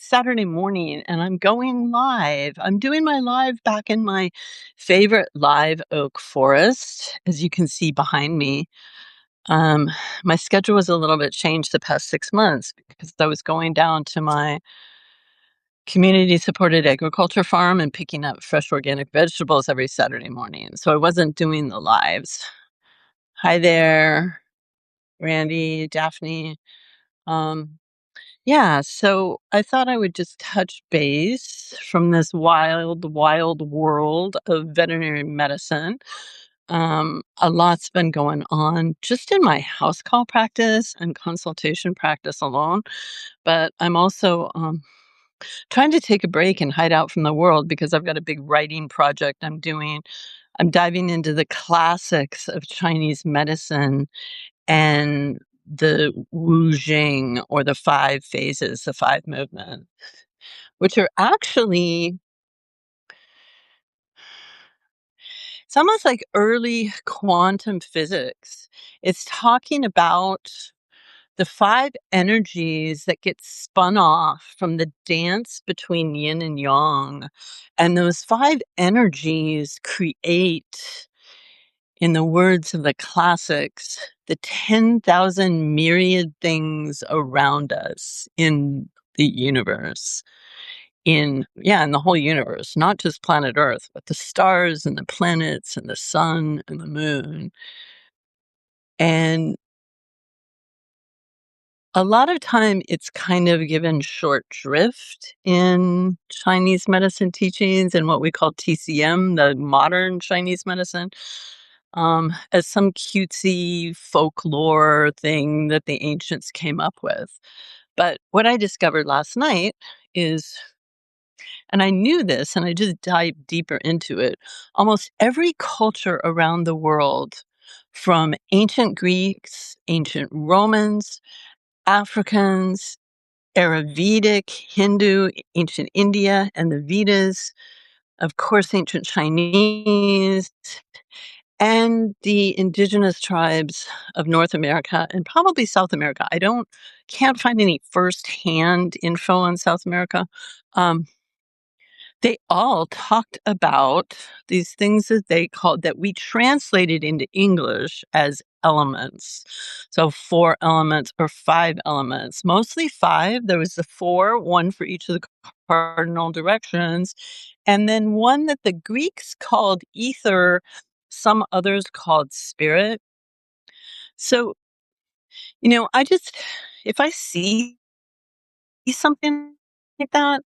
Saturday morning and I'm going live. I'm doing my live back in my favorite live oak forest, as you can see behind me. Um, my schedule was a little bit changed the past 6 months because I was going down to my community supported agriculture farm and picking up fresh organic vegetables every Saturday morning. So I wasn't doing the lives. Hi there, Randy, Daphne. Um, Yeah, so I thought I would just touch base from this wild, wild world of veterinary medicine. A lot's been going on just in my house call practice and consultation practice alone, but I'm also trying to take a break and hide out from the world because I've got a big writing project I'm doing. I'm diving into the classics of Chinese medicine and the Wu Jing or the 5 phases, the 5 movement, which are actually it's almost like early quantum physics. It's talking about the 5 energies that get spun off from the dance between yin and yang, and those 5 energies create, in the words of the classics, the 10,000 myriad things around us in the universe. In the whole universe, not just planet Earth, but the stars and the planets and the sun and the moon. And a lot of time it's kind of given short shrift in Chinese medicine teachings and what we call TCM, the modern Chinese medicine, as some cutesy folklore thing that the ancients came up with. But what I discovered last night is, and I knew this and I just dived deeper into it, almost every culture around the world, from ancient Greeks, ancient Romans, Africans, Ayurvedic, Hindu, ancient India, and the Vedas, of course, ancient Chinese, and the indigenous tribes of North America and probably South America. Can't find any firsthand info on South America. Um, they all talked about these things that they called, that we translated into English as elements. So 4 elements or 5 elements, mostly 5. There was the 4, one for each of the cardinal directions, and then one that the Greeks called ether, some others called spirit. So, I just, if I see something like that,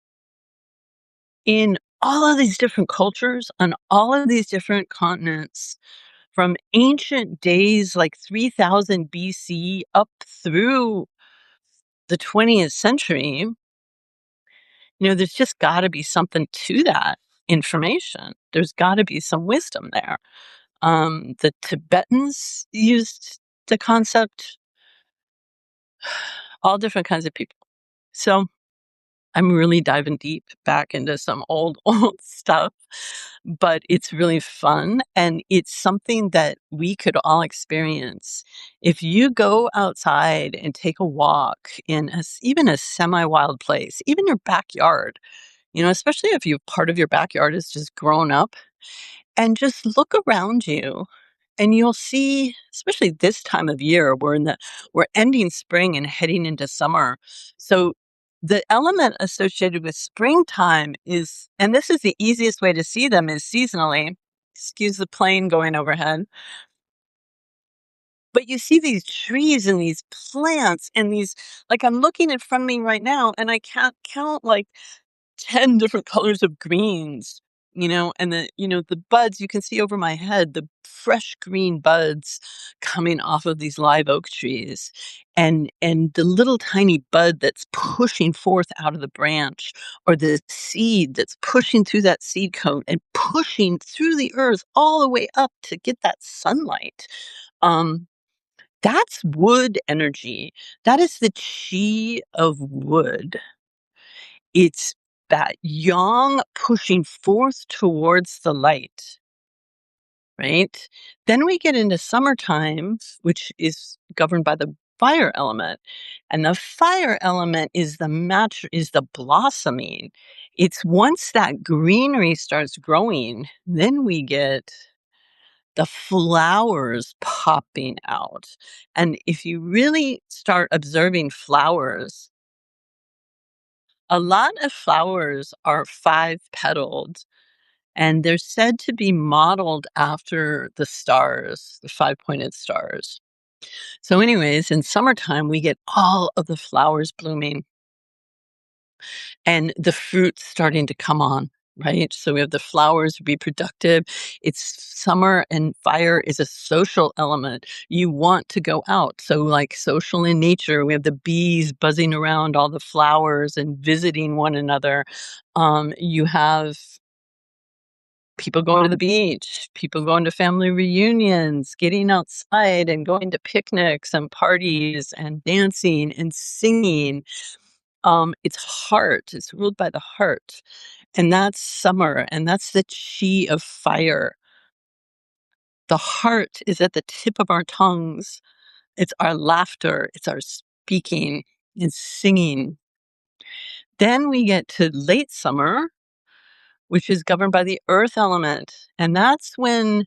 in all of these different cultures on all of these different continents, from ancient days like 3000 BC up through the 20th century, there's just got to be something to that information. There's got to be some wisdom there. The Tibetans used the concept, all different kinds of people. So I'm really diving deep back into some old, old stuff, but it's really fun. And it's something that we could all experience. If you go outside and take a walk in even a semi-wild place, even your backyard, especially if part of your backyard is just grown up, and just look around you and you'll see, especially this time of year, we're ending spring and heading into summer. So the element associated with springtime is, and this is the easiest way to see them, is seasonally. Excuse the plane going overhead. But you see these trees and these plants and these, like, I'm looking in front of me right now and I can't count like 10 different colors of greens, and the buds you can see over my head, the fresh green buds coming off of these live oak trees, and the little tiny bud that's pushing forth out of the branch, or the seed that's pushing through that seed coat and pushing through the earth all the way up to get that sunlight. Um, that's wood energy. That is the chi of wood. It's that yang pushing forth towards the light, right? Then we get into summertime, which is governed by the fire element. And the fire element is the blossoming. It's once that greenery starts growing, then we get the flowers popping out. And if you really start observing flowers, a lot of flowers are five-petaled, and they're said to be modeled after the stars, the five-pointed stars. So anyways, in summertime, we get all of the flowers blooming and the fruits starting to come on, right? So we have the flowers be productive. It's summer and fire is a social element. You want to go out. So like social in nature, we have the bees buzzing around all the flowers and visiting one another. You have people going to the beach, people going to family reunions, getting outside and going to picnics and parties and dancing and singing. It's heart. It's ruled by the heart. And that's summer, and that's the chi of fire. The heart is at the tip of our tongues. It's our laughter, it's our speaking, it's singing. Then we get to late summer, which is governed by the earth element. And that's when,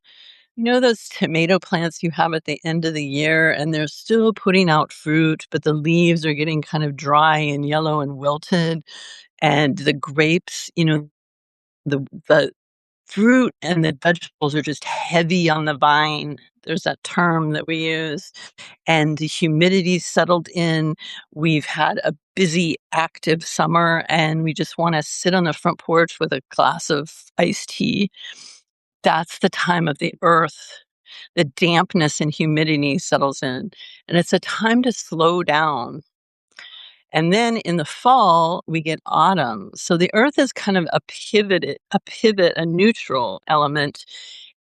you know, those tomato plants you have at the end of the year and they're still putting out fruit, but the leaves are getting kind of dry and yellow and wilted. And the grapes, you know, the fruit and the vegetables are just heavy on the vine. There's that term that we use. And the humidity settled in. We've had a busy, active summer, and we just want to sit on the front porch with a glass of iced tea. That's the time of the earth. The dampness and humidity settles in, and it's a time to slow down. And then in the fall, we get autumn. So the earth is kind of a neutral element.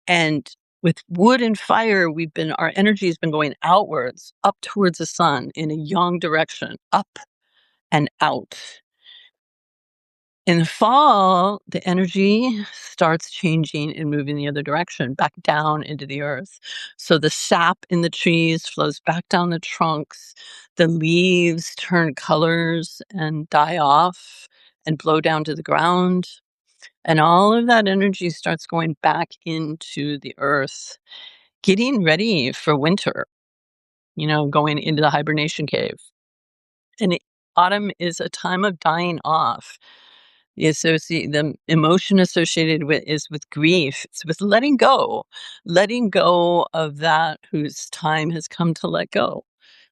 And with wood and fire, our energy has been going outwards, up towards the sun in a yang direction, up and out. In the fall, the energy starts changing and moving the other direction, back down into the earth. So the sap in the trees flows back down the trunks. The leaves turn colors and die off and blow down to the ground. And all of that energy starts going back into the earth, getting ready for winter, you know, going into the hibernation cave. And autumn is a time of dying off. The emotion associated with is with grief. It's with letting go of that whose time has come to let go.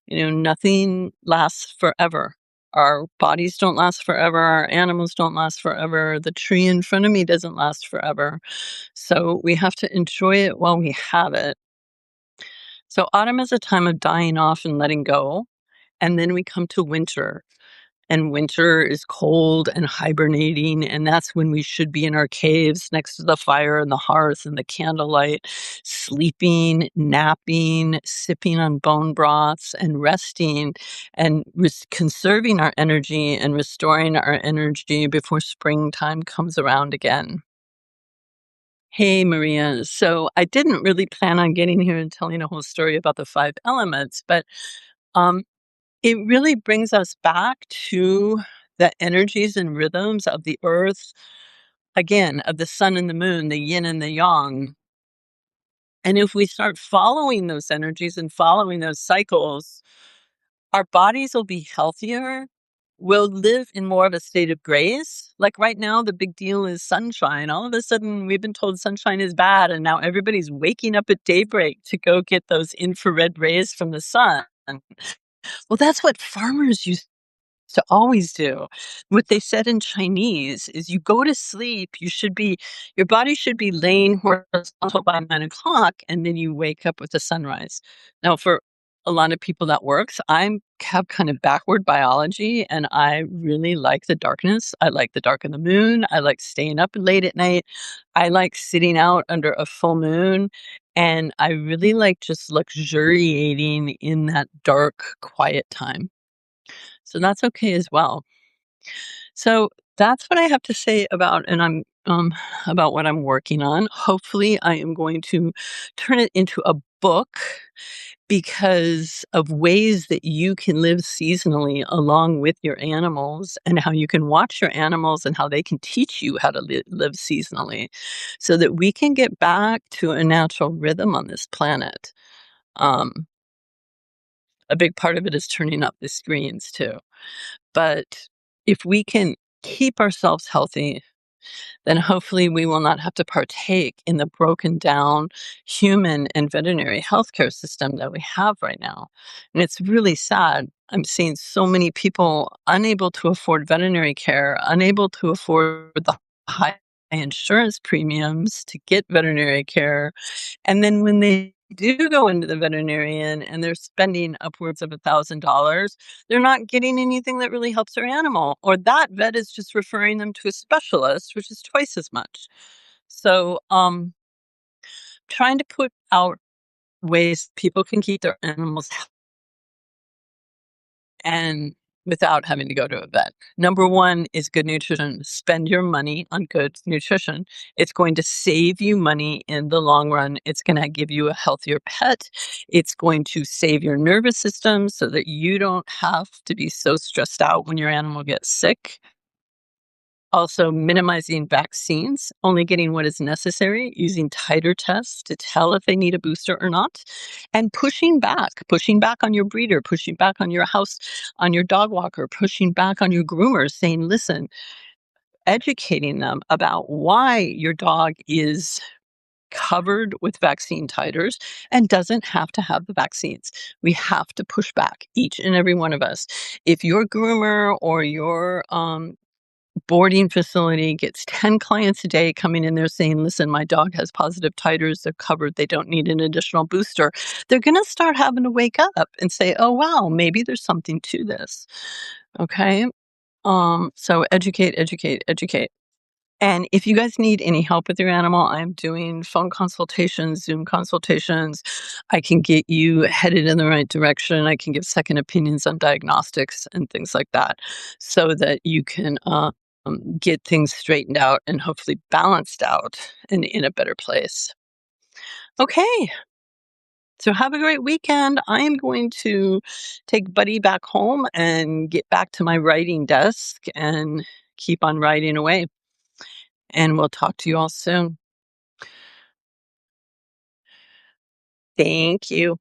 You know, nothing lasts forever. Our bodies don't last forever. Our animals don't last forever. The tree in front of me doesn't last forever. So we have to enjoy it while we have it. So autumn is a time of dying off and letting go. And then we come to winter. And winter is cold and hibernating, and that's when we should be in our caves next to the fire and the hearth and the candlelight, sleeping, napping, sipping on bone broths, and resting, and conserving our energy and restoring our energy before springtime comes around again. Hey, Maria. So I didn't really plan on getting here and telling a whole story about the five elements, but um, it really brings us back to the energies and rhythms of the earth, again, of the sun and the moon, the yin and the yang. And if we start following those energies and following those cycles, our bodies will be healthier. We'll live in more of a state of grace. Like right now, the big deal is sunshine. All of a sudden, we've been told sunshine is bad, and now everybody's waking up at daybreak to go get those infrared rays from the sun. Well, that's what farmers used to always do. What they said in Chinese is you go to sleep, your body should be laying horizontal by 9 o'clock, and then you wake up with the sunrise. Now, for a lot of people that works, have kind of backward biology, and I really like the darkness. I like the dark of the moon. I like staying up late at night. I like sitting out under a full moon. And I really like just luxuriating in that dark, quiet time. So that's okay as well. So that's what I have to say about what I'm working on. Hopefully, I am going to turn it into a book, because of ways that you can live seasonally along with your animals and how you can watch your animals and how they can teach you how to live seasonally so that we can get back to a natural rhythm on this planet. Um, a big part of it is turning up the screens too. But if we can keep ourselves healthy, then hopefully we will not have to partake in the broken down human and veterinary healthcare system that we have right now. And it's really sad. I'm seeing so many people unable to afford veterinary care, unable to afford the high insurance premiums to get veterinary care. And then when they do go into the veterinarian and they're spending upwards of $1,000, they're not getting anything that really helps their animal, or that vet is just referring them to a specialist, which is twice as much. So, trying to put out ways people can keep their animals and without having to go to a vet. Number one is good nutrition. Spend your money on good nutrition. It's going to save you money in the long run. It's going to give you a healthier pet. It's going to save your nervous system so that you don't have to be so stressed out when your animal gets sick. Also, minimizing vaccines, only getting what is necessary, using titer tests to tell if they need a booster or not, and pushing back on your breeder, pushing back on your house, on your dog walker, pushing back on your groomers, saying, listen, educating them about why your dog is covered with vaccine titers and doesn't have to have the vaccines. We have to push back, each and every one of us. If your groomer or your boarding facility gets 10 clients a day coming in there saying, listen, my dog has positive titers, they're covered, they don't need an additional booster, they're going to start having to wake up and say, oh, wow, maybe there's something to this. Okay. So educate, educate, educate. And if you guys need any help with your animal, I'm doing phone consultations, Zoom consultations. I can get you headed in the right direction. I can give second opinions on diagnostics and things like that so that you can get things straightened out and hopefully balanced out and in a better place. Okay. So have a great weekend. I am going to take Buddy back home and get back to my writing desk and keep on writing away. And we'll talk to you all soon. Thank you.